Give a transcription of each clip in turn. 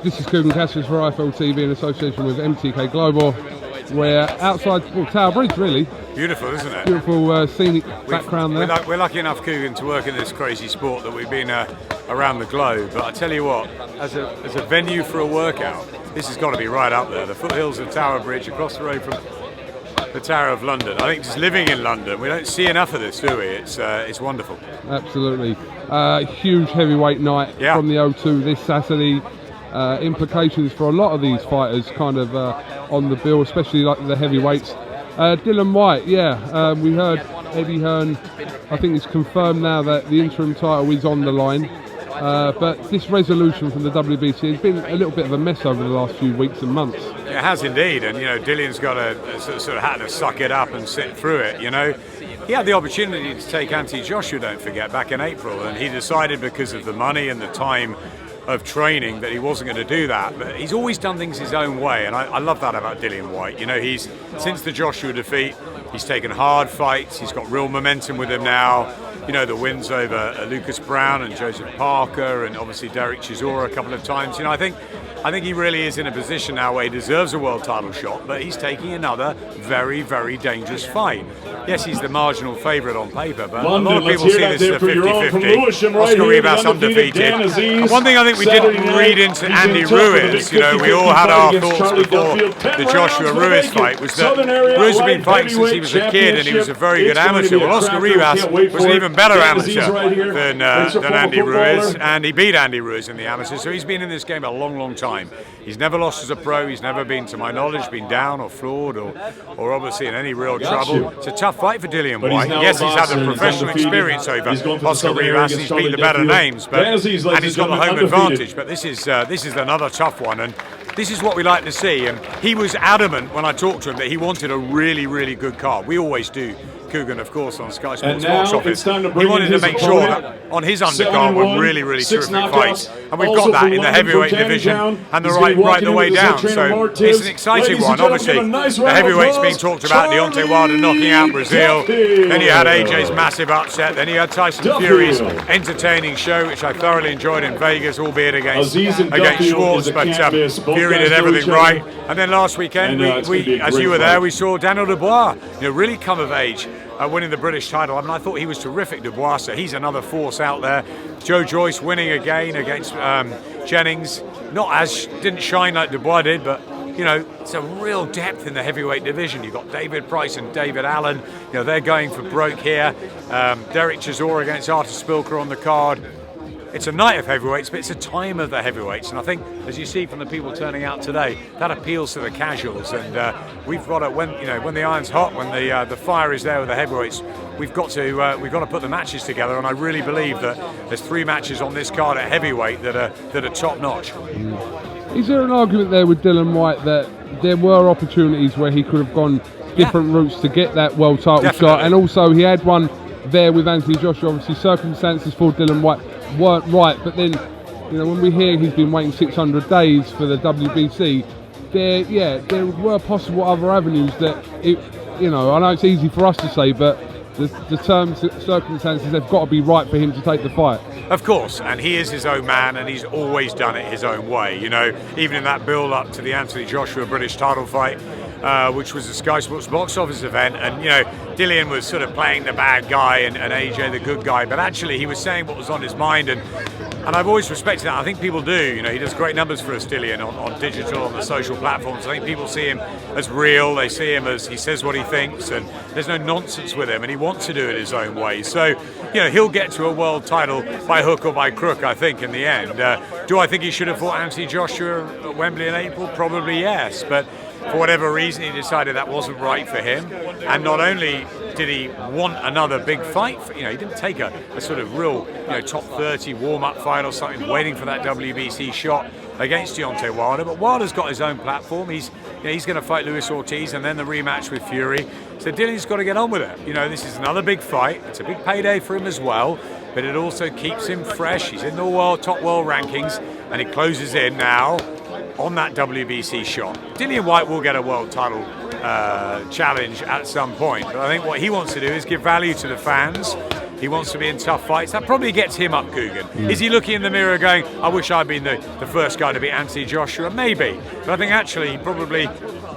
This is KUGAN CASSIUS for IFL TV in association with MTK Global. We're outside Tower Bridge, really. Beautiful, isn't it? Beautiful scenic background there. We're lucky enough, KUGAN, to work in this crazy sport that we've been around the globe. But I tell you what, as a venue for a workout, this has got to be right up there. The foothills of Tower Bridge, across the road from the Tower of London. I think just living in London, we don't see enough of this, do we? It's wonderful. Absolutely. Huge heavyweight night from the O2 this Saturday. Implications for a lot of these fighters kind of on the bill, especially like the heavyweights. Dillian White, we heard Eddie Hearn, I think it's confirmed now that the interim title is on the line. But this resolution from the WBC has been a little bit of a mess over the last few weeks and months. It has indeed, and Dillian's got to sort of had to suck it up and sit through it. He had the opportunity to take Anthony Joshua, don't forget, back in April, and he decided because of the money and the time of training that he wasn't going to do that. But he's always done things his own way, and I love that about Dillian White. He's since the Joshua defeat, he's taken hard fights. He's got real momentum with him now. The wins over Lucas Brown and Joseph Parker, and obviously Derek Chisora a couple of times. I think he really is in a position now where he deserves a world title shot, but he's taking another very, very dangerous fight. Yes, he's the marginal favourite on paper, but London, a lot of people see this as a 50-50. Oscar Ruiz undefeated. And one thing I think we didn't read into Andy Ruiz, we all had our thoughts before the Joshua Ruiz fight, was that Ruiz had been fighting since he was a kid and he was a very good amateur. Well, Oscar Ruiz was an even better amateur than Andy Ruiz, and he beat Andy Ruiz in the amateur, so he's been in this game a long, long time. He's never lost as a pro. He's never been, to my knowledge, been down or floored or obviously in any real trouble. It's a tough fight for Dillian White. Yes, he's had the professional experience over Oscar Ruiz. He's beaten the better names, and he's got the home advantage. But this is another tough one, and this is what we like to see. And he was adamant when I talked to him that he wanted a really, really good card. We always do. KUGAN, of course, on Sky Sports Box Office. He wanted to make sure that on his undercard were really, really terrific fights. And we've got that in the heavyweight division and right the way down. So it's an exciting one. Obviously, the heavyweight's being talked about. Deontay Wilder knocking out Brazil. Then you had AJ's massive upset. Then you had Tyson Fury's entertaining show, which I thoroughly enjoyed in Vegas, albeit against Schwartz. But Fury did everything right. And then last weekend, we as you were there, we saw Daniel Dubois really come of age. Winning the British title. I thought he was terrific, Dubois, so he's another force out there. Joe Joyce winning again against Jennings. Didn't shine like Dubois did, but it's a real depth in the heavyweight division. You've got David Price and David Allen. They're going for broke here. Derek Chisora against Artur Spilka on the card. It's a night of heavyweights, but it's a time of the heavyweights, and I think, as you see from the people turning out today, that appeals to the casuals. And we've got to, when the iron's hot, when the fire is there with the heavyweights, we've got to put the matches together. And I really believe that there's 3 matches on this card at heavyweight that are top notch. Is there an argument there with Dillian White that there were opportunities where he could have gone different routes to get that world title shot, and also he had one there with Anthony Joshua? Obviously, circumstances for Dillian White weren't right, but then when we hear he's been waiting 600 days for the WBC, there were possible other avenues that I know it's easy for us to say, but the terms, circumstances have got to be right for him to take the fight. Of course, and he is his own man, and he's always done it his own way. Even in that build-up to the Anthony Joshua British title fight, which was a Sky Sports Box Office event, and Dillian was sort of playing the bad guy and AJ the good guy, but actually he was saying what was on his mind, and I've always respected that. I think people do. He does great numbers for us, Dillian, on digital, on the social platforms. I think people see him as real. They see him as he says what he thinks, and there's no nonsense with him, and he wants to do it his own way. So, he'll get to a world title by hook or by crook, I think, in the end. Do I think he should have fought Anthony Joshua at Wembley in April? Probably yes, but for whatever reason, he decided that wasn't right for him. And not only did he want another big fight, he didn't take a sort of real top 30 warm-up fight or something, waiting for that WBC shot against Deontay Wilder. But Wilder's got his own platform. He's going to fight Luis Ortiz and then the rematch with Fury. So Dillian's got to get on with it. This is another big fight. It's a big payday for him as well, but it also keeps him fresh. He's in the top world rankings, and he closes in now on that WBC shot. Dillian White will get a world title challenge at some point, but I think what he wants to do is give value to the fans He wants to be in tough fights. That probably gets him up, KUGAN. Is he looking in the mirror going, I wish I'd been the first guy to beat Anthony Joshua? Maybe. But I think actually he probably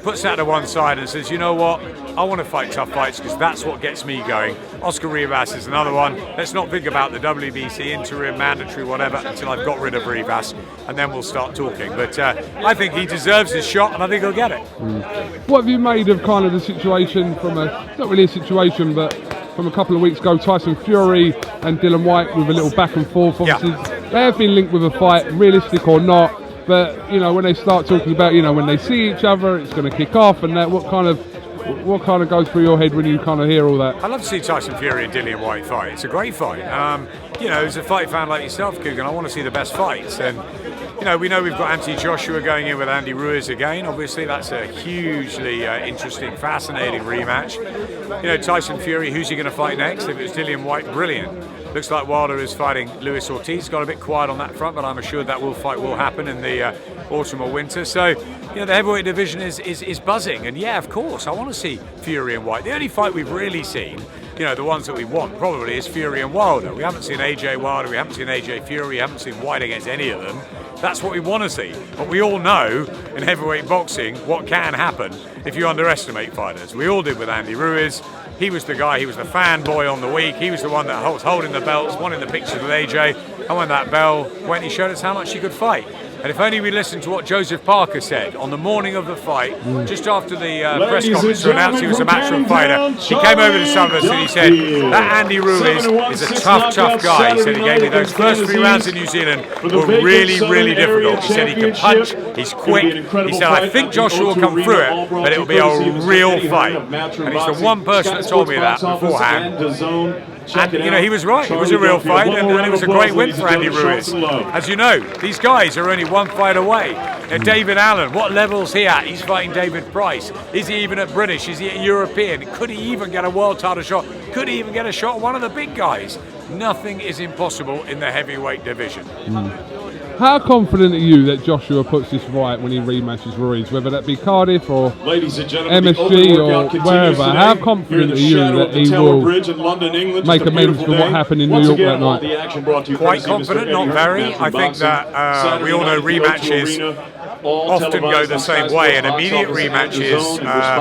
puts that to one side and says, you know what, I want to fight tough fights because that's what gets me going. Oscar Rivas is another one. Let's not think about the WBC interim, mandatory, whatever, until I've got rid of Rivas, and then we'll start talking. But I think he deserves his shot, and I think he'll get it. What have you made of kind of the situation from not really a situation, but from a couple of weeks ago, Tyson Fury and Dillian White with a little back and forth? Obviously, they have been linked with a fight, realistic or not. But, you know, when they start talking about, you know, when they see each other, it's going to kick off, and that, what kind of goes through your head when you kind of hear all that? I love to see Tyson Fury and Dillian White fight. It's a great fight. You know, as a fight fan like yourself, KUGAN, I want to see the best fights. And, you know, we know we've got Anthony Joshua going in with Andy Ruiz again. Obviously, that's a hugely interesting, fascinating rematch. You know, Tyson Fury, who's he going to fight next? If it was Dillian White, brilliant. Looks like Wilder is fighting Luis Ortiz. Got a bit quiet on that front, but I'm assured that fight will happen in the autumn or winter. So, you know, the heavyweight division is buzzing. And yeah, of course, I want to see Fury and White. The only fight we've really seen, you know, the ones that we want probably is Fury and Wilder. We haven't seen AJ Wilder, we haven't seen AJ Fury, we haven't seen White against any of them. That's what we want to see. But we all know in heavyweight boxing what can happen if you underestimate fighters. We all did with Andy Ruiz. He was the guy, he was the fanboy on the week. He was the one that was holding the belts, wanting the pictures with AJ. And when that bell went, he showed us how much he could fight. And if only we listened to what Joseph Parker said on the morning of the fight, just after the press conference to announce he was a matchroom fighter, he came over to some of us and he said, that Andy Ruiz is a tough guy. He said he gave me those first 3 rounds in New Zealand were really, really difficult. He said he can punch, he's quick. He said, I think Joshua will come through it, but it will be a real fight. And he's the one person that told me that beforehand. And, you know, he was right. It was a real fight, and it was a great win for Andy Ruiz. As you know, these guys are only one fight away. And David Allen, what level's he at? He's fighting David Price. Is he even at British? Is he at European? Could he even get a world title shot? Could he even get a shot at one of the big guys? Nothing is impossible in the heavyweight division. How confident are you that Joshua puts this right when he rematches Ruiz, whether that be Cardiff or MSG or wherever? How confident are you that he will make amends for what happened in New York that night? Quite confident, not very. I think that we all know rematches often go the same way, and immediate rematches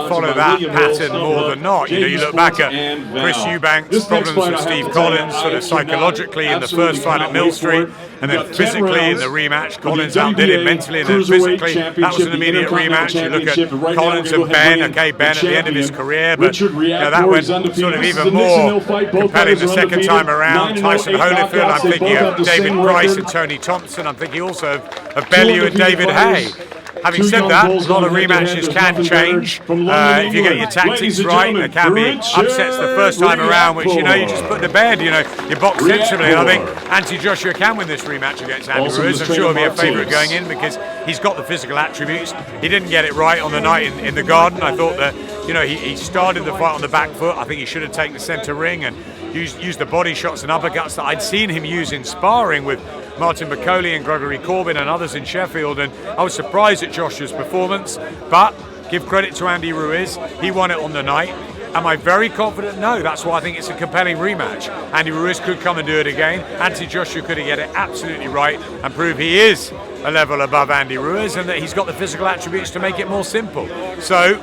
follow that pattern more than not. You know, you look back at Chris Eubanks' problems with Steve Collins, sort of psychologically in the first fight at Mill Street, and then physically in the rematch. Collins outdid him mentally, and then physically. That was an immediate rematch. You look at Collins and Ben. Okay, Ben at the end of his career, but you know, that went sort of even more compelling the second time around. Tyson Holyfield. I'm thinking of David Price and Tony Thompson. I'm thinking also of Bellew and David Hay. Having said that, a lot of rematches can change. If you get your tactics right, there can be upsets the first time around, which, you know, you just put to bed. You know, you box sensibly. And I think Anthony Joshua can win this rematch against Andy Ruiz. I'm sure he'll be a favourite going in because he's got the physical attributes. He didn't get it right on the night in the Garden. I thought that, you know, he started the fight on the back foot. I think he should have taken the centre ring and used the body shots and uppercuts that I'd seen him use in sparring with Martin McCauley and Gregory Corbin and others in Sheffield, and I was surprised at Joshua's performance, but give credit to Andy Ruiz, he won it on the night. Am I very confident? No, that's why I think it's a compelling rematch. Andy Ruiz could come and do it again. Anthony Joshua could get it absolutely right and prove he is a level above Andy Ruiz and that he's got the physical attributes to make it more simple. So,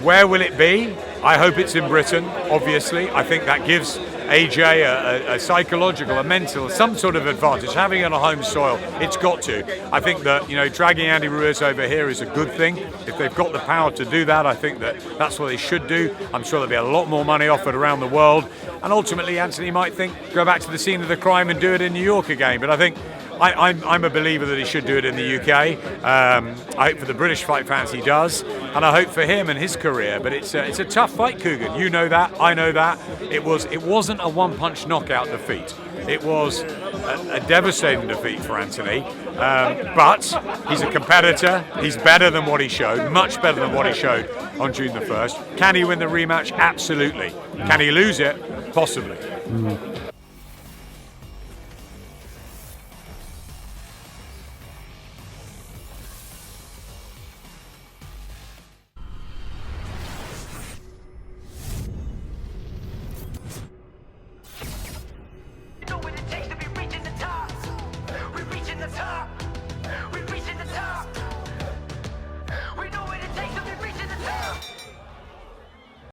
where will it be? I hope it's in Britain, obviously. I think that gives AJ a psychological, a mental, some sort of advantage. Having it on a home soil, it's got to. I think that, you know, dragging Andy Ruiz over here is a good thing. If they've got the power to do that, I think that that's what they should do. I'm sure there'll be a lot more money offered around the world. And ultimately, Anthony might think, go back to the scene of the crime and do it in New York again. But I think I'm a believer that he should do it in the UK. I hope for the British fight fans he does, and I hope for him and his career. But it's a tough fight, KUGAN. You know that, I know that. It wasn't a one-punch knockout defeat. It was a devastating defeat for Anthony. But he's a competitor. He's better than what he showed, much better than what he showed on June the 1st. Can he win the rematch? Absolutely. Can he lose it? Possibly.